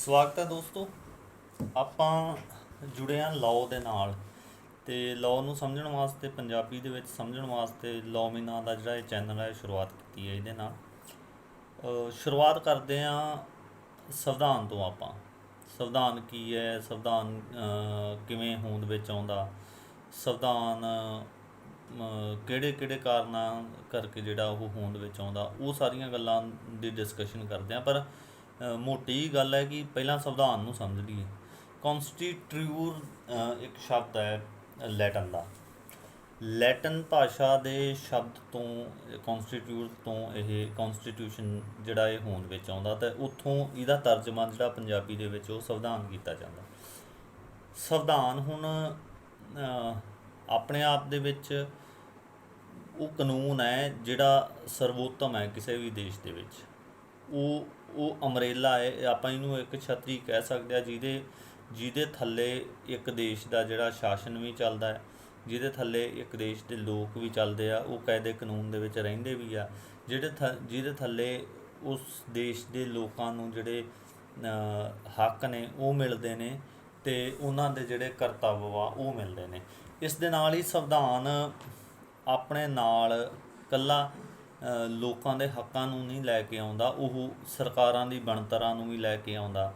ਸਵਾਗਤ ਹੈ ਦੋਸਤੋ। ਆਪਾਂ ਜੁੜੇ ਹਾਂ ਲਾਅ ਦੇ ਨਾਲ ਅਤੇ ਲਾਅ ਨੂੰ ਸਮਝਣ ਵਾਸਤੇ, ਪੰਜਾਬੀ ਦੇ ਵਿੱਚ ਸਮਝਣ ਵਾਸਤੇ ਲੌਮੀ ਨਾਂ ਦਾ ਜਿਹੜਾ ਇਹ ਚੈਨਲ ਹੈ ਸ਼ੁਰੂਆਤ ਕੀਤੀ ਹੈ ਇਹਦੇ ਨਾਲ। ਸ਼ੁਰੂਆਤ ਕਰਦੇ ਹਾਂ ਸੰਵਿਧਾਨ ਤੋਂ। ਆਪਾਂ ਸੰਵਿਧਾਨ ਕੀ ਹੈ, ਸੰਵਿਧਾਨ ਕਿਵੇਂ ਹੋਂਦ ਵਿੱਚ ਆਉਂਦਾ, ਸੰਵਿਧਾਨ ਕਿਹੜੇ ਕਿਹੜੇ ਕਾਰਨਾਂ ਕਰਕੇ ਜਿਹੜਾ ਉਹ ਹੋਂਦ ਵਿੱਚ ਆਉਂਦਾ, ਉਹ ਸਾਰੀਆਂ ਗੱਲਾਂ ਦੀ ਡਿਸਕਸ਼ਨ ਕਰਦੇ ਹਾਂ। ਪਰ ਮੋਟੀ ਗੱਲ ਹੈ ਕਿ ਪਹਿਲਾਂ ਸੰਵਿਧਾਨ ਨੂੰ ਸਮਝ ਲਈਏ। ਕੌਨਸਟੀਟਿਊਰ ਇੱਕ ਸ਼ਬਦ ਹੈ ਲੈਟਨ ਦਾ। ਲੈਟਨ ਭਾਸ਼ਾ ਦੇ ਸ਼ਬਦ ਤੋਂ ਕੌਨਸਟੀਟਿਊਟ ਤੋਂ ਇਹ ਕੌਨਸਟੀਟਿਊਸ਼ਨ ਜਿਹੜਾ ਇਹ ਹੋਂਦ ਵਿੱਚ ਆਉਂਦਾ, ਅਤੇ ਉੱਥੋਂ ਇਹਦਾ ਤਰਜਮਾ ਜਿਹੜਾ ਪੰਜਾਬੀ ਦੇ ਵਿੱਚ ਉਹ ਸੰਵਿਧਾਨ ਕੀਤਾ ਜਾਂਦਾ। ਸੰਵਿਧਾਨ ਹੁਣ ਆਪਣੇ ਆਪ ਦੇ ਵਿੱਚ ਉਹ ਕਾਨੂੰਨ ਹੈ ਜਿਹੜਾ ਸਰਵੋਤਮ ਹੈ ਕਿਸੇ ਵੀ ਦੇਸ਼ ਦੇ ਵਿੱਚ। ਉਹ ਅਮਰੇਲਾ ਹੈ, ਆਪਾਂ ਇਹਨੂੰ ਇੱਕ ਛਤਰੀ ਕਹਿ ਸਕਦੇ ਹਾਂ, ਜਿਹਦੇ ਥੱਲੇ ਇੱਕ ਦੇਸ਼ ਦਾ ਜਿਹੜਾ ਸ਼ਾਸਨ ਵੀ ਚੱਲਦਾ ਹੈ, ਜਿਹਦੇ ਥੱਲੇ ਇੱਕ ਦੇਸ਼ ਦੇ ਲੋਕ ਵੀ ਚੱਲਦੇ ਆ, ਉਹ ਕਾਇਦੇ ਕਾਨੂੰਨ ਦੇ ਵਿੱਚ ਰਹਿੰਦੇ ਵੀ ਆ, ਜਿਹਦੇ ਥੱਲੇ ਉਸ ਦੇਸ਼ ਦੇ ਲੋਕਾਂ ਨੂੰ ਜਿਹੜੇ ਹੱਕ ਨੇ ਉਹ ਮਿਲਦੇ ਨੇ, ਅਤੇ ਉਹਨਾਂ ਦੇ ਜਿਹੜੇ ਕਰਤੱਵ ਆ ਉਹ ਮਿਲਦੇ ਨੇ। ਇਸ ਦੇ ਨਾਲ ਹੀ ਸੰਵਿਧਾਨ ਆਪਣੇ ਨਾਲ ਇਕੱਲਾ ਲੋਕਾਂ ਦੇ ਹੱਕਾਂ ਨੂੰ ਨਹੀਂ ਲੈ ਕੇ ਆਉਂਦਾ, ਉਹ ਸਰਕਾਰਾਂ ਦੀ ਬਣਤਰਾਂ ਨੂੰ ਵੀ ਲੈ ਕੇ ਆਉਂਦਾ।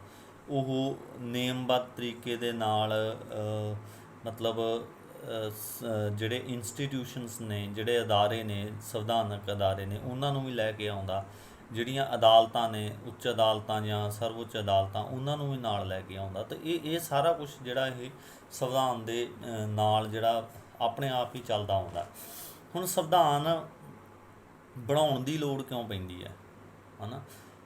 ਉਹ ਨਿਯਮਬੱਧ ਤਰੀਕੇ ਦੇ ਨਾਲ ਮਤਲਬ ਜਿਹੜੇ ਇੰਸਟੀਟਿਊਸ਼ਨਸ ਨੇ, ਜਿਹੜੇ ਅਦਾਰੇ ਨੇ, ਸੰਵਿਧਾਨਕ ਅਦਾਰੇ ਨੇ, ਉਹਨਾਂ ਨੂੰ ਵੀ ਲੈ ਕੇ ਆਉਂਦਾ। ਜਿਹੜੀਆਂ ਅਦਾਲਤਾਂ ਨੇ, ਉੱਚ ਅਦਾਲਤਾਂ ਜਾਂ ਸਰਵਉੱਚ ਅਦਾਲਤਾਂ, ਉਹਨਾਂ ਨੂੰ ਵੀ ਨਾਲ ਲੈ ਕੇ ਆਉਂਦਾ। ਅਤੇ ਇਹ ਸਾਰਾ ਕੁਛ ਜਿਹੜਾ ਇਹ ਸੰਵਿਧਾਨ ਦੇ ਨਾਲ ਜਿਹੜਾ ਆਪਣੇ ਆਪ ਹੀ ਚੱਲਦਾ ਆਉਂਦਾ। ਹੁਣ ਸੰਵਿਧਾਨ ਬਣਾਉਣ ਦੀ ਲੋੜ ਕਿਉਂ ਪੈਂਦੀ ਹੈ ਨਾ?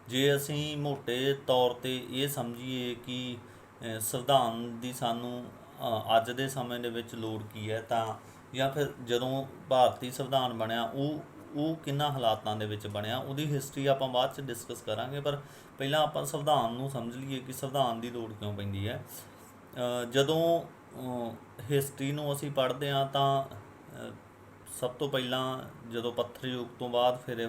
ਜੇ ਅਸੀਂ ਮੋਟੇ ਤੌਰ 'ਤੇ ਇਹ ਸਮਝੀਏ ਕਿ ਸੰਵਿਧਾਨ ਦੀ ਸਾਨੂੰ ਅੱਜ ਦੇ ਸਮੇਂ ਦੇ ਵਿੱਚ ਲੋੜ ਕੀ ਹੈ, ਤਾਂ ਜਾਂ ਫਿਰ ਜਦੋਂ ਭਾਰਤੀ ਸੰਵਿਧਾਨ ਬਣਿਆ ਉਹ ਕਿੰਨਾ ਹਾਲਾਤਾਂ ਦੇ ਵਿੱਚ ਬਣਿਆ, ਉਹਦੀ ਹਿਸਟਰੀ ਆਪਾਂ ਬਾਅਦ 'ਚ ਡਿਸਕਸ ਕਰਾਂਗੇ। ਪਰ ਪਹਿਲਾਂ ਆਪਾਂ ਸੰਵਿਧਾਨ ਨੂੰ ਸਮਝ ਲਈਏ ਕਿ ਸੰਵਿਧਾਨ ਦੀ ਲੋੜ ਕਿਉਂ ਪੈਂਦੀ ਹੈ। ਜਦੋਂ ਹਿਸਟਰੀ ਨੂੰ ਅਸੀਂ ਪੜ੍ਹਦੇ ਹਾਂ ਤਾਂ ਸਭ ਤੋਂ ਪਹਿਲਾਂ ਜਦੋਂ ਪੱਥਰ ਯੁੱਗ ਤੋਂ ਬਾਅਦ ਫਿਰ ਇਹ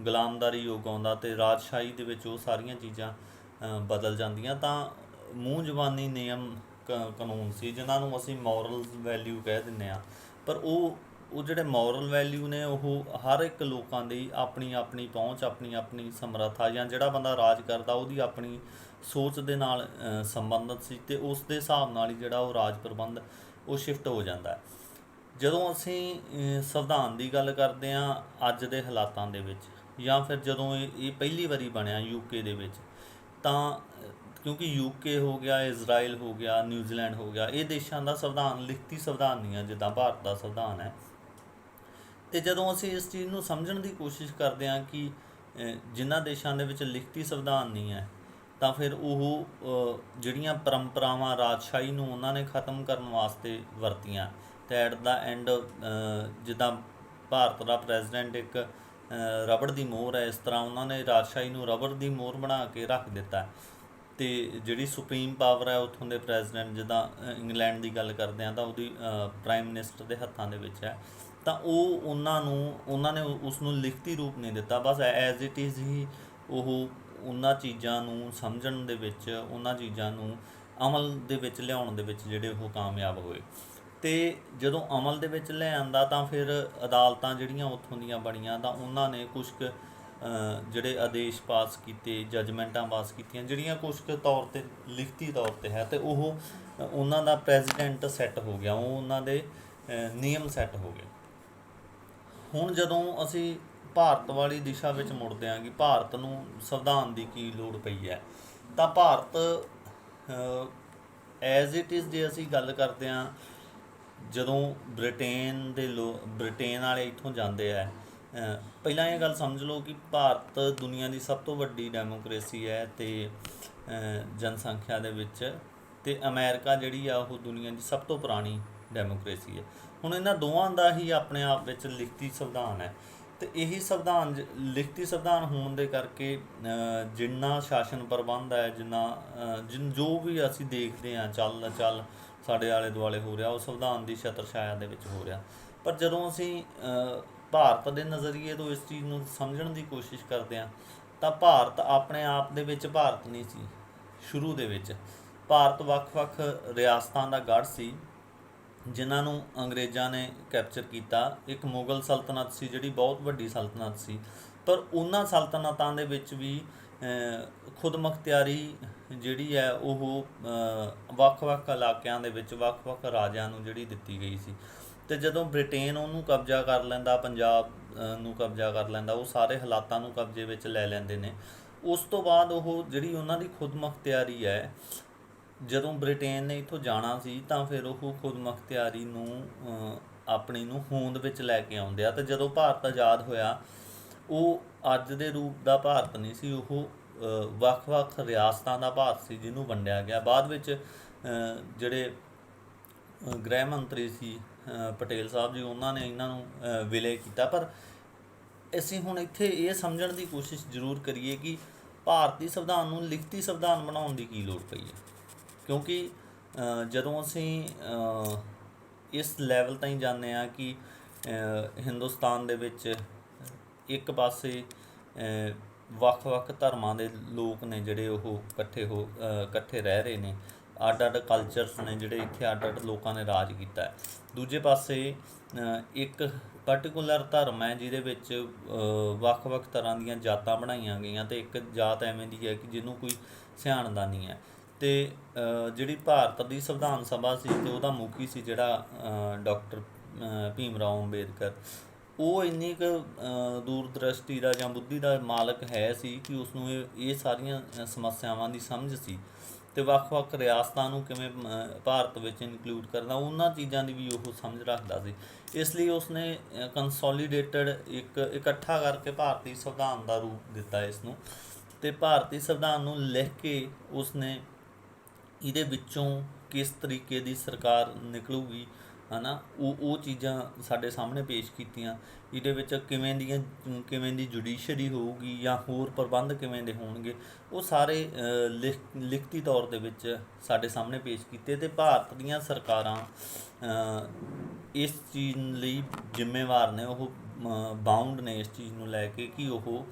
ਗੁਲਾਮਦਾਰੀ ਯੁੱਗ ਆਉਂਦਾ ਅਤੇ ਰਾਜਸ਼ਾਹੀ ਦੇ ਵਿੱਚ ਉਹ ਸਾਰੀਆਂ ਚੀਜ਼ਾਂ ਬਦਲ ਜਾਂਦੀਆਂ। ਤਾਂ ਮੂੰਹ ਜ਼ਬਾਨੀ ਨਿਯਮ ਕਾਨੂੰਨ ਸੀ, ਜਿਨ੍ਹਾਂ ਨੂੰ ਅਸੀਂ ਮੋਰਲ ਵੈਲਿਊ ਕਹਿ ਦਿੰਦੇ ਹਾਂ। ਪਰ ਉਹ ਜਿਹੜੇ ਮੋਰਲ ਵੈਲਿਊ ਨੇ, ਉਹ ਹਰ ਇੱਕ ਲੋਕਾਂ ਦੀ ਆਪਣੀ ਆਪਣੀ ਪਹੁੰਚ, ਆਪਣੀ ਆਪਣੀ ਸਮਰੱਥਾ, ਜਾਂ ਜਿਹੜਾ ਬੰਦਾ ਰਾਜ ਕਰਦਾ ਉਹਦੀ ਆਪਣੀ ਸੋਚ ਦੇ ਨਾਲ ਸੰਬੰਧਿਤ ਸੀ, ਅਤੇ ਉਸ ਦੇ ਹਿਸਾਬ ਨਾਲ ਹੀ ਜਿਹੜਾ ਉਹ ਰਾਜ ਪ੍ਰਬੰਧ ਉਹ ਸ਼ਿਫਟ ਹੋ ਜਾਂਦਾ। ਜਦੋਂ ਅਸੀਂ ਸੰਵਿਧਾਨ ਦੀ ਗੱਲ ਕਰਦੇ ਹਾਂ ਅੱਜ ਦੇ ਹਾਲਾਤਾਂ ਦੇ ਵਿੱਚ, ਜਾਂ ਫਿਰ ਜਦੋਂ ਇਹ ਪਹਿਲੀ ਵਾਰੀ ਬਣਿਆ UK ਦੇ ਵਿੱਚ, ਤਾਂ ਕਿਉਂਕਿ UK ਹੋ ਗਿਆ, ਇਜ਼ਰਾਈਲ ਹੋ ਗਿਆ, ਨਿਊਜ਼ੀਲੈਂਡ ਹੋ ਗਿਆ, ਇਹ ਦੇਸ਼ਾਂ ਦਾ ਸੰਵਿਧਾਨ ਲਿਖਤੀ ਸੰਵਿਧਾਨ ਨਹੀਂ ਹੈ ਜਿੱਦਾਂ ਭਾਰਤ ਦਾ ਸੰਵਿਧਾਨ ਹੈ। ਅਤੇ ਜਦੋਂ ਅਸੀਂ ਇਸ ਚੀਜ਼ ਨੂੰ ਸਮਝਣ ਦੀ ਕੋਸ਼ਿਸ਼ ਕਰਦੇ ਹਾਂ ਕਿ ਜਿਨ੍ਹਾਂ ਦੇਸ਼ਾਂ ਦੇ ਵਿੱਚ ਲਿਖਤੀ ਸੰਵਿਧਾਨ ਨਹੀਂ ਹੈ, ਤਾਂ ਫਿਰ ਉਹ ਜਿਹੜੀਆਂ ਪਰੰਪਰਾਵਾਂ ਰਾਜਸ਼ਾਹੀ ਨੂੰ ਉਹਨਾਂ ਨੇ ਖ਼ਤਮ ਕਰਨ ਵਾਸਤੇ ਵਰਤੀਆਂ। ਅਤੇ ਐਟ ਦਾ ਐਂਡ ਜਿੱਦਾਂ ਭਾਰਤ ਦਾ ਪ੍ਰੈਜ਼ੀਡੈਂਟ ਇੱਕ ਰਬੜ ਦੀ ਮੋਹਰ ਹੈ, ਇਸ ਤਰ੍ਹਾਂ ਉਹਨਾਂ ਨੇ ਰਾਜਸ਼ਾਹੀ ਨੂੰ ਰਬੜ ਦੀ ਮੋਹਰ ਬਣਾ ਕੇ ਰੱਖ ਦਿੱਤਾ। ਅਤੇ ਜਿਹੜੀ ਸੁਪਰੀਮ ਪਾਵਰ ਹੈ ਉੱਥੋਂ ਦੇ ਪ੍ਰੈਜ਼ੀਡੈਂਟ, ਜਿੱਦਾਂ ਇੰਗਲੈਂਡ ਦੀ ਗੱਲ ਕਰਦੇ ਹਾਂ ਤਾਂ ਉਹਦੀ ਪ੍ਰਾਈਮ ਮਿਨਿਸਟਰ ਦੇ ਹੱਥਾਂ ਦੇ ਵਿੱਚ ਹੈ। ਤਾਂ ਉਹਨਾਂ ਨੇ ਉਸ ਨੂੰ ਲਿਖਤੀ ਰੂਪ ਨਹੀਂ ਦਿੱਤਾ, ਬਸ ਐਜ਼ ਇਟ ਇਜ਼ ਹੀ ਉਹ ਉਹਨਾਂ ਚੀਜ਼ਾਂ ਨੂੰ ਸਮਝਣ ਦੇ ਵਿੱਚ, ਉਹਨਾਂ ਚੀਜ਼ਾਂ ਨੂੰ ਅਮਲ ਦੇ ਵਿੱਚ ਲਿਆਉਣ ਦੇ ਵਿੱਚ ਜਿਹੜੇ ਉਹ ਕਾਮਯਾਬ ਹੋਏ। ਅਤੇ ਜਦੋਂ ਅਮਲ ਦੇ ਵਿੱਚ ਲੈ ਆਂਦਾ ਤਾਂ ਫਿਰ ਅਦਾਲਤਾਂ ਜਿਹੜੀਆਂ ਉੱਥੋਂ ਦੀਆਂ ਬਣੀਆਂ, ਤਾਂ ਉਹਨਾਂ ਨੇ ਕੁਛ ਕੁ ਜਿਹੜੇ ਆਦੇਸ਼ ਪਾਸ ਕੀਤੇ, ਜਜਮੈਂਟਾਂ ਪਾਸ ਕੀਤੀਆਂ, ਜਿਹੜੀਆਂ ਕੁਛ ਕੁ ਤੌਰ 'ਤੇ ਲਿਖਤੀ ਤੌਰ 'ਤੇ ਹੈ, ਅਤੇ ਉਹ ਉਹਨਾਂ ਦਾ ਪ੍ਰੈਜ਼ੀਡੈਂਟ ਸੈੱਟ ਹੋ ਗਿਆ, ਉਹ ਉਹਨਾਂ ਦੇ ਨਿਯਮ ਸੈੱਟ ਹੋ ਗਏ। ਹੁਣ ਜਦੋਂ ਅਸੀਂ ਭਾਰਤ ਵਾਲੀ ਦਿਸ਼ਾ ਵਿੱਚ ਮੁੜਦੇ ਹਾਂ ਕਿ ਭਾਰਤ ਨੂੰ ਸੰਵਿਧਾਨ ਦੀ ਕੀ ਲੋੜ ਪਈ ਹੈ, ਤਾਂ ਭਾਰਤ ਐਜ਼ ਇਟ ਇਜ਼ ਜੇ ਅਸੀਂ ਗੱਲ ਕਰਦੇ ਹਾਂ, ਜਦੋਂ ਬ੍ਰਿਟੇਨ ਵਾਲੇ ਇੱਥੋਂ ਜਾਂਦੇ ਆ, ਪਹਿਲਾਂ ਇਹ ਗੱਲ ਸਮਝ ਲਓ ਕਿ ਭਾਰਤ ਦੁਨੀਆ ਦੀ ਸਭ ਤੋਂ ਵੱਡੀ ਡੈਮੋਕਰੇਸੀ ਹੈ ਅਤੇ ਜਨਸੰਖਿਆ ਦੇ ਵਿੱਚ, ਅਤੇ ਅਮਰੀਕਾ ਜਿਹੜੀ ਆ ਉਹ ਦੁਨੀਆ ਦੀ ਸਭ ਤੋਂ ਪੁਰਾਣੀ ਡੈਮੋਕਰੇਸੀ ਹੈ। ਹੁਣ ਇਹਨਾਂ ਦੋਵਾਂ ਦਾ ਹੀ ਆਪਣੇ ਆਪ ਵਿੱਚ ਲਿਖਤੀ ਸੰਵਿਧਾਨ ਹੈ, ਅਤੇ ਇਹੀ ਸੰਵਿਧਾਨ ਲਿਖਤੀ ਸੰਵਿਧਾਨ ਹੋਣ ਦੇ ਕਰਕੇ ਜਿੰਨਾ ਸ਼ਾਸਨ ਪ੍ਰਬੰਧ ਹੈ, ਜੋ ਵੀ ਅਸੀਂ ਦੇਖਦੇ ਹਾਂ ਚੱਲ ਸਾਡੇ ਆਲੇ ਦੁਆਲੇ ਹੋ ਰਿਹਾ, ਉਹ ਸੰਵਿਧਾਨ ਦੀ ਛਤਰ ਛਾਇਆ ਦੇ ਵਿੱਚ ਹੋ ਰਿਹਾ। ਪਰ ਜਦੋਂ ਅਸੀਂ ਭਾਰਤ ਦੇ ਨਜ਼ਰੀਏ ਤੋਂ ਇਸ ਚੀਜ਼ ਨੂੰ ਸਮਝਣ ਦੀ ਕੋਸ਼ਿਸ਼ ਕਰਦੇ ਹਾਂ, ਤਾਂ ਭਾਰਤ ਆਪਣੇ ਆਪ ਦੇ ਵਿੱਚ ਭਾਰਤ ਨਹੀਂ ਸੀ। ਸ਼ੁਰੂ ਦੇ ਵਿੱਚ ਭਾਰਤ ਵੱਖ-ਵੱਖ ਰਿਆਸਤਾਂ ਦਾ ਗੜ੍ਹ ਸੀ ਜਿਨ੍ਹਾਂ ਨੂੰ ਅੰਗਰੇਜ਼ਾਂ ਨੇ ਕੈਪਚਰ ਕੀਤਾ। ਇੱਕ ਮੁਗਲ ਸਲਤਨਤ ਸੀ ਜਿਹੜੀ ਬਹੁਤ ਵੱਡੀ ਸਲਤਨਤ ਸੀ, ਪਰ ਉਹਨਾਂ ਸਲਤਨਤਾਂ ਦੇ ਵਿੱਚ ਵੀ ਖੁਦਮੁਖਤਿਆਰੀ ਜਿਹੜੀ ਹੈ ਉਹ ਵੱਖ-ਵੱਖ ਇਲਾਕਿਆਂ ਦੇ ਵਿੱਚ ਵੱਖ-ਵੱਖ ਰਾਜਿਆਂ ਨੂੰ ਜਿਹੜੀ ਦਿੱਤੀ ਗਈ ਸੀ। ਅਤੇ ਜਦੋਂ ਬ੍ਰਿਟੇਨ ਉਹਨੂੰ ਕਬਜ਼ਾ ਕਰ ਲੈਂਦਾ, ਪੰਜਾਬ ਨੂੰ ਕਬਜ਼ਾ ਕਰ ਲੈਂਦਾ, ਉਹ ਸਾਰੇ ਹਾਲਾਤਾਂ ਨੂੰ ਕਬਜ਼ੇ ਵਿੱਚ ਲੈ ਲੈਂਦੇ ਨੇ। ਉਸ ਤੋਂ ਬਾਅਦ ਉਹ ਜਿਹੜੀ ਉਹਨਾਂ ਦੀ ਖੁਦਮੁਖਤਿਆਰੀ ਹੈ, ਜਦੋਂ ਬ੍ਰਿਟੇਨ ਨੇ ਇੱਥੋਂ ਜਾਣਾ ਸੀ ਤਾਂ ਫਿਰ ਉਹ ਖੁਦਮੁਖਤਿਆਰੀ ਨੂੰ ਆਪਣੀ ਨੂੰ ਹੋਂਦ ਵਿੱਚ ਲੈ ਕੇ ਆਉਂਦੇ ਆ। ਅਤੇ ਜਦੋਂ ਭਾਰਤ ਆਜ਼ਾਦ ਹੋਇਆ, ਉਹ ਅੱਜ ਦੇ ਰੂਪ ਦਾ ਭਾਰਤ ਨਹੀਂ ਸੀ, ਉਹ ਵੱਖ-ਵੱਖ ਰਿਆਸਤਾਂ ਦਾ ਭਾਰਤ ਸੀ ਜਿਹਨੂੰ ਵੰਡਿਆ ਗਿਆ। ਬਾਅਦ ਵਿੱਚ ਜਿਹੜੇ ਗ੍ਰਹਿ ਮੰਤਰੀ ਸੀ ਪਟੇਲ ਸਾਹਿਬ ਜੀ, ਉਹਨਾਂ ਨੇ ਇਹਨਾਂ ਨੂੰ ਵਿਲਏ ਕੀਤਾ। ਪਰ ਅਸੀਂ ਹੁਣ ਇੱਥੇ ਇਹ ਸਮਝਣ ਦੀ ਕੋਸ਼ਿਸ਼ ਜ਼ਰੂਰ ਕਰੀਏ ਕਿ ਭਾਰਤੀ ਸੰਵਿਧਾਨ ਨੂੰ ਲਿਖਤੀ ਸੰਵਿਧਾਨ ਬਣਾਉਣ ਦੀ ਕੀ ਲੋੜ ਪਈ ਹੈ, ਕਿਉਂਕਿ ਜਦੋਂ ਅਸੀਂ ਇਸ ਲੈਵਲ ਤਾਈਂ ਜਾਂਦੇ ਹਾਂ ਕਿ ਹਿੰਦੁਸਤਾਨ ਦੇ ਵਿੱਚ ਇੱਕ ਪਾਸੇ ਵੱਖ-ਵੱਖ ਧਰਮਾਂ ਦੇ ਲੋਕ ਨੇ ਜਿਹੜੇ ਉਹ ਇਕੱਠੇ ਰਹਿ ਰਹੇ ਨੇ, ਅੱਡ-ਅੱਡ ਕਲਚਰਸ ਨੇ ਜਿਹੜੇ ਇੱਥੇ ਅੱਡ-ਅੱਡ ਲੋਕਾਂ ਨੇ ਰਾਜ ਕੀਤਾ ਹੈ। ਦੂਜੇ ਪਾਸੇ ਇੱਕ ਪਰਟੀਕੂਲਰ ਧਰਮ ਹੈ ਜਿਹਦੇ ਵਿੱਚ ਵੱਖ-ਵੱਖ ਤਰ੍ਹਾਂ ਦੀਆਂ ਜਾਤਾਂ ਬਣਾਈਆਂ ਗਈਆਂ, ਅਤੇ ਇੱਕ ਜਾਤ ਐਵੇਂ ਦੀ ਹੈ ਕਿ ਜਿਹਨੂੰ ਕੋਈ ਸਿਆਣਦਾ ਨਹੀਂ ਹੈ। ਅਤੇ ਜਿਹੜੀ ਭਾਰਤ ਦੀ ਸੰਵਿਧਾਨ ਸਭਾ ਸੀ ਅਤੇ ਉਹਦਾ ਮੁਖੀ ਸੀ ਜਿਹੜਾ ਡਾਕਟਰ ਭੀਮ ਰਾਓ ਅੰਬੇਦਕਰ, ਉਹ ਇੰਨੀ ਕੁ ਦੂਰਦ੍ਰਿਸ਼ਟੀ ਦਾ ਜਾਂ ਬੁੱਧੀ ਦਾ ਮਾਲਕ ਹੈ ਸੀ ਕਿ ਉਸਨੂੰ ਇਹ ਸਾਰੀਆਂ ਸਮੱਸਿਆਵਾਂ ਦੀ ਸਮਝ ਸੀ, ਅਤੇ ਵੱਖ-ਵੱਖ ਰਿਆਸਤਾਂ ਨੂੰ ਕਿਵੇਂ ਭਾਰਤ ਵਿੱਚ ਇਨਕਲੂਡ ਕਰਨਾ, ਉਹਨਾਂ ਚੀਜ਼ਾਂ ਦੀ ਵੀ ਉਹ ਸਮਝ ਰੱਖਦਾ ਸੀ। ਇਸ ਲਈ ਉਸਨੇ ਕੰਸੋਲੀਡੇਟਡ ਇਕੱਠਾ ਕਰਕੇ ਭਾਰਤੀ ਸੰਵਿਧਾਨ ਦਾ ਰੂਪ ਦਿੱਤਾ ਇਸ ਨੂੰ। ਅਤੇ ਭਾਰਤੀ ਸੰਵਿਧਾਨ ਨੂੰ ਲਿਖ ਕੇ ਉਸਨੇ ਇਹਦੇ ਵਿੱਚੋਂ ਕਿਸ ਤਰੀਕੇ ਦੀ ਸਰਕਾਰ ਨਿਕਲੂਗੀ, ਹੈ ਨਾ, ਉਹ ਚੀਜ਼ਾਂ ਸਾਡੇ ਸਾਹਮਣੇ ਪੇਸ਼ ਕੀਤੀਆਂ। ਇਹਦੇ ਵਿੱਚ ਕਿਵੇਂ ਦੀ ਜੁਡੀਸ਼ਰੀ ਹੋਊਗੀ ਜਾਂ ਹੋਰ ਪ੍ਰਬੰਧ ਕਿਵੇਂ ਦੇ ਹੋਣਗੇ, ਉਹ ਸਾਰੇ ਲਿਖਤੀ ਤੌਰ ਦੇ ਵਿੱਚ ਸਾਡੇ ਸਾਹਮਣੇ ਪੇਸ਼ ਕੀਤੇ। ਅਤੇ ਭਾਰਤ ਦੀਆਂ ਸਰਕਾਰਾਂ ਇਸ ਚੀਜ਼ ਲਈ ਜ਼ਿੰਮੇਵਾਰ ਨੇ, ਉਹ ਬਾਉਂਡ ਨੇ ਇਸ ਚੀਜ਼ ਨੂੰ ਲੈ ਕੇ ਕਿ ਉਹ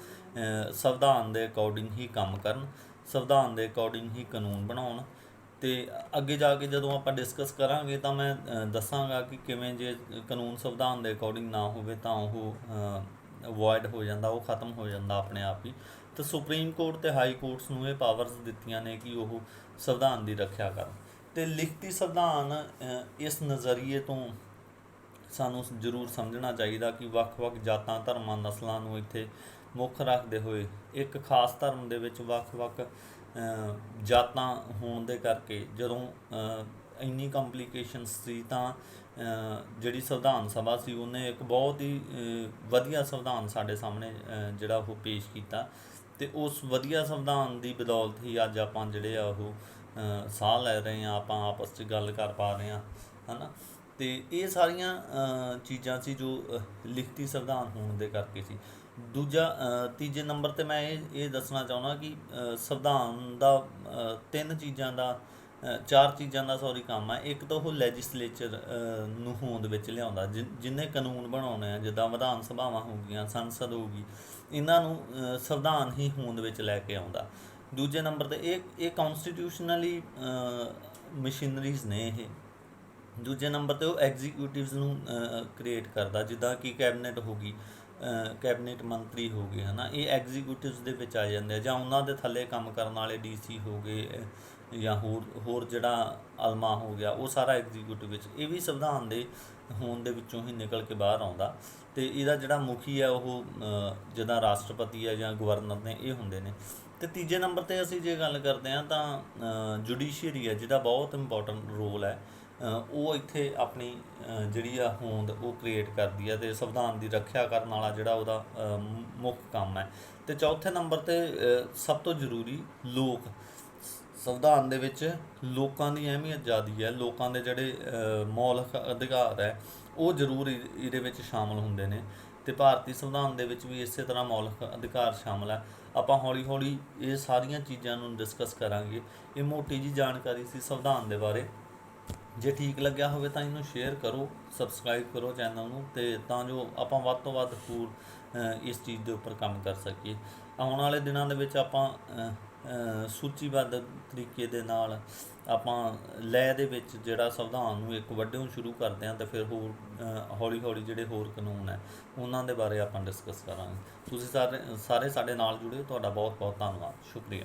ਸੰਵਿਧਾਨ ਦੇ ਅਕੋਰਡਿੰਗ ਹੀ ਕੰਮ ਕਰਨ, ਸੰਵਿਧਾਨ ਦੇ ਅਕੋਰਡਿੰਗ ਹੀ ਕਾਨੂੰਨ ਬਣਾਉਣ। ਅਤੇ ਅੱਗੇ ਜਾ ਕੇ ਜਦੋਂ ਆਪਾਂ ਡਿਸਕਸ ਕਰਾਂਗੇ ਤਾਂ ਮੈਂ ਦੱਸਾਂਗਾ ਕਿ ਕਿਵੇਂ ਜੇ ਕਾਨੂੰਨ ਸੰਵਿਧਾਨ ਦੇ ਅਕੋਰਡਿੰਗ ਨਾ ਹੋਵੇ ਤਾਂ ਉਹ ਅਵੋਇਡ ਹੋ ਜਾਂਦਾ, ਉਹ ਖਤਮ ਹੋ ਜਾਂਦਾ ਆਪਣੇ ਆਪ ਹੀ। ਅਤੇ ਸੁਪਰੀਮ ਕੋਰਟ ਅਤੇ ਹਾਈ ਕੋਰਟਸ ਨੂੰ ਇਹ ਪਾਵਰਸ ਦਿੱਤੀਆਂ ਨੇ ਕਿ ਉਹ ਸੰਵਿਧਾਨ ਦੀ ਰੱਖਿਆ ਕਰਨ। ਅਤੇ ਲਿਖਤੀ ਸੰਵਿਧਾਨ ਇਸ ਨਜ਼ਰੀਏ ਤੋਂ ਸਾਨੂੰ ਜ਼ਰੂਰ ਸਮਝਣਾ ਚਾਹੀਦਾ ਕਿ ਵੱਖ-ਵੱਖ ਜਾਤਾਂ, ਧਰਮਾਂ, ਨਸਲਾਂ ਨੂੰ ਇੱਥੇ ਮੁੱਖ ਰੱਖਦੇ ਹੋਏ ਇੱਕ ਖਾਸ ਧਰਮ ਦੇ ਵਿੱਚ ਵੱਖ-ਵੱਖ ਜਾਤਾਂ ਹੋਣ ਦੇ ਕਰਕੇ ਜਦੋਂ ਇੰਨੀ ਕੰਪਲੀਕੇਸ਼ਨਸ ਸੀ ਤਾਂ ਜਿਹੜੀ ਸੰਵਿਧਾਨ ਸਭਾ ਸੀ ਉਹਨੇ ਇੱਕ ਬਹੁਤ ਹੀ ਵਧੀਆ ਸੰਵਿਧਾਨ ਸਾਡੇ ਸਾਹਮਣੇ ਜਿਹੜਾ ਉਹ ਪੇਸ਼ ਕੀਤਾ। ਅਤੇ ਉਸ ਵਧੀਆ ਸੰਵਿਧਾਨ ਦੀ ਬਦੌਲਤ ਹੀ ਅੱਜ ਆਪਾਂ ਜਿਹੜੇ ਆ ਉਹ ਸਾਹ ਲੈ ਰਹੇ ਹਾਂ, ਆਪਾਂ ਆਪਸ 'ਚ ਗੱਲ ਕਰ ਪਾ ਰਹੇ ਹਾਂ, ਹੈ ਨਾ। ਅਤੇ ਇਹ ਸਾਰੀਆਂ ਚੀਜ਼ਾਂ ਸੀ ਜੋ ਲਿਖਤੀ ਸੰਵਿਧਾਨ ਹੋਣ ਦੇ ਕਰਕੇ ਸੀ। ਤੀਜੇ ਨੰਬਰ 'ਤੇ ਮੈਂ ਇਹ ਦੱਸਣਾ ਚਾਹੁੰਦਾ ਕਿ ਸੰਵਿਧਾਨ ਦਾ ਚਾਰ ਚੀਜ਼ਾਂ ਦਾ ਕੰਮ ਹੈ। ਇੱਕ ਤਾਂ ਉਹ ਲੈਜਿਸਲੇਚਰ ਨੂੰ ਹੋਂਦ ਵਿੱਚ ਲਿਆਉਂਦਾ, ਜਿਹਨੇ ਕਾਨੂੰਨ ਬਣਾਉਣੇ ਆ, ਜਿੱਦਾਂ ਵਿਧਾਨ ਸਭਾਵਾਂ ਹੋ ਗਈਆਂ, ਸੰਸਦ ਹੋ ਗਈ, ਇਹਨਾਂ ਨੂੰ ਸੰਵਿਧਾਨ ਹੀ ਹੋਂਦ ਵਿੱਚ ਲੈ ਕੇ ਆਉਂਦਾ। ਦੂਜੇ ਨੰਬਰ 'ਤੇ ਇਹ ਕੌਨਸਟੀਟਿਊਸ਼ਨਲੀ ਮਸ਼ੀਨਰੀਜ਼ ਨੇ ਇਹ। ਦੂਜੇ ਨੰਬਰ 'ਤੇ ਉਹ ਐਗਜ਼ੀਕਿਊਟਿਵਸ ਨੂੰ ਕ੍ਰੀਏਟ ਕਰਦਾ, ਜਿੱਦਾਂ ਕਿ ਕੈਬਨਿਟ ਹੋ ਗਈ, ਕੈਬਨਿਟ ਮੰਤਰੀ ਹੋ ਗਏ, ਹੈ ਨਾ, ਇਹ ਐਗਜ਼ੀਕਿਊਟਿਵਸ ਦੇ ਵਿੱਚ ਆ ਜਾਂਦੇ ਆ, ਜਾਂ ਉਹਨਾਂ ਦੇ ਥੱਲੇ ਕੰਮ ਕਰਨ ਵਾਲੇ DC ਹੋ ਗਏ, ਜਾਂ ਹੋਰ ਜਿਹੜਾ ਅਲਮਾ ਹੋ ਗਿਆ, ਉਹ ਸਾਰਾ ਐਗਜ਼ੀਕਿਊਟਿਵ ਵਿੱਚ। ਇਹ ਵੀ ਸੰਵਿਧਾਨ ਦੇ ਹੋਣ ਦੇ ਵਿੱਚੋਂ ਹੀ ਨਿਕਲ ਕੇ ਬਾਹਰ ਆਉਂਦਾ। ਅਤੇ ਇਹਦਾ ਜਿਹੜਾ ਮੁਖੀ ਹੈ ਉਹ ਜਿੱਦਾਂ ਰਾਸ਼ਟਰਪਤੀ ਹੈ ਜਾਂ ਗਵਰਨਰ ਨੇ, ਇਹ ਹੁੰਦੇ ਨੇ। ਅਤੇ ਤੀਜੇ ਨੰਬਰ 'ਤੇ ਅਸੀਂ ਜੇ ਗੱਲ ਕਰਦੇ ਹਾਂ ਤਾਂ ਜੁਡੀਸ਼ੀਅਰੀ ਹੈ, ਜਿਹਦਾ ਬਹੁਤ ਇੰਪੋਰਟੈਂਟ ਰੋਲ ਹੈ, ਉਹ ਇੱਥੇ ਆਪਣੀ ਜਿਹੜੀ ਆ ਹੋਂਦ ਉਹ ਕ੍ਰੀਏਟ ਕਰਦੀ ਹੈ, ਅਤੇ ਸੰਵਿਧਾਨ ਦੀ ਰੱਖਿਆ ਕਰਨ ਵਾਲਾ ਜਿਹੜਾ ਉਹਦਾ ਮੁੱਖ ਕੰਮ ਹੈ। ਅਤੇ ਚੌਥੇ ਨੰਬਰ 'ਤੇ ਸਭ ਤੋਂ ਜ਼ਰੂਰੀ ਲੋਕ। ਸੰਵਿਧਾਨ ਦੇ ਵਿੱਚ ਲੋਕਾਂ ਦੀ ਅਹਿਮੀਅਤ ਜ਼ਿਆਦਾ ਹੈ, ਲੋਕਾਂ ਦੇ ਜਿਹੜੇ ਮੌਲਿਕ ਅਧਿਕਾਰ ਹੈ ਉਹ ਜ਼ਰੂਰ ਇਹਦੇ ਵਿੱਚ ਸ਼ਾਮਲ ਹੁੰਦੇ ਨੇ। ਅਤੇ ਭਾਰਤੀ ਸੰਵਿਧਾਨ ਦੇ ਵਿੱਚ ਵੀ ਇਸੇ ਤਰ੍ਹਾਂ ਮੌਲਿਕ ਅਧਿਕਾਰ ਸ਼ਾਮਲ ਹੈ। ਆਪਾਂ ਹੌਲੀ ਹੌਲੀ ਇਹ ਸਾਰੀਆਂ ਚੀਜ਼ਾਂ ਨੂੰ ਡਿਸਕਸ ਕਰਾਂਗੇ। ਇਹ ਮੋਟੀ ਜਿਹੀ ਜਾਣਕਾਰੀ ਸੀ ਸੰਵਿਧਾਨ ਦੇ ਬਾਰੇ। ਜੇ ਠੀਕ ਲੱਗਿਆ ਹੋਵੇ ਤਾਂ ਇਹਨੂੰ ਸ਼ੇਅਰ ਕਰੋ, ਸਬਸਕ੍ਰਾਈਬ ਕਰੋ ਚੈਨਲ ਨੂੰ, ਅਤੇ ਤਾਂ ਜੋ ਆਪਾਂ ਵੱਧ ਤੋਂ ਵੱਧ ਹੋਰ ਇਸ ਚੀਜ਼ ਦੇ ਉੱਪਰ ਕੰਮ ਕਰ ਸਕੀਏ। ਆਉਣ ਵਾਲੇ ਦਿਨਾਂ ਦੇ ਵਿੱਚ ਆਪਾਂ ਸੂਚੀਬੱਧ ਤਰੀਕੇ ਦੇ ਨਾਲ ਆਪਾਂ ਲੈ ਦੇ ਵਿੱਚ ਜਿਹੜਾ ਸੰਵਿਧਾਨ ਨੂੰ ਇੱਕ ਵੱਢੋਂ ਸ਼ੁਰੂ ਕਰਦੇ ਹਾਂ, ਅਤੇ ਫਿਰ ਹੋਰ ਹੌਲੀ ਹੌਲੀ ਜਿਹੜੇ ਹੋਰ ਕਾਨੂੰਨ ਹੈ ਉਹਨਾਂ ਦੇ ਬਾਰੇ ਆਪਾਂ ਡਿਸਕਸ ਕਰਾਂਗੇ। ਤੁਸੀਂ ਸਾਰੇ ਸਾਡੇ ਨਾਲ ਜੁੜੇ, ਤੁਹਾਡਾ ਬਹੁਤ ਬਹੁਤ ਧੰਨਵਾਦ, ਸ਼ੁਕਰੀਆ।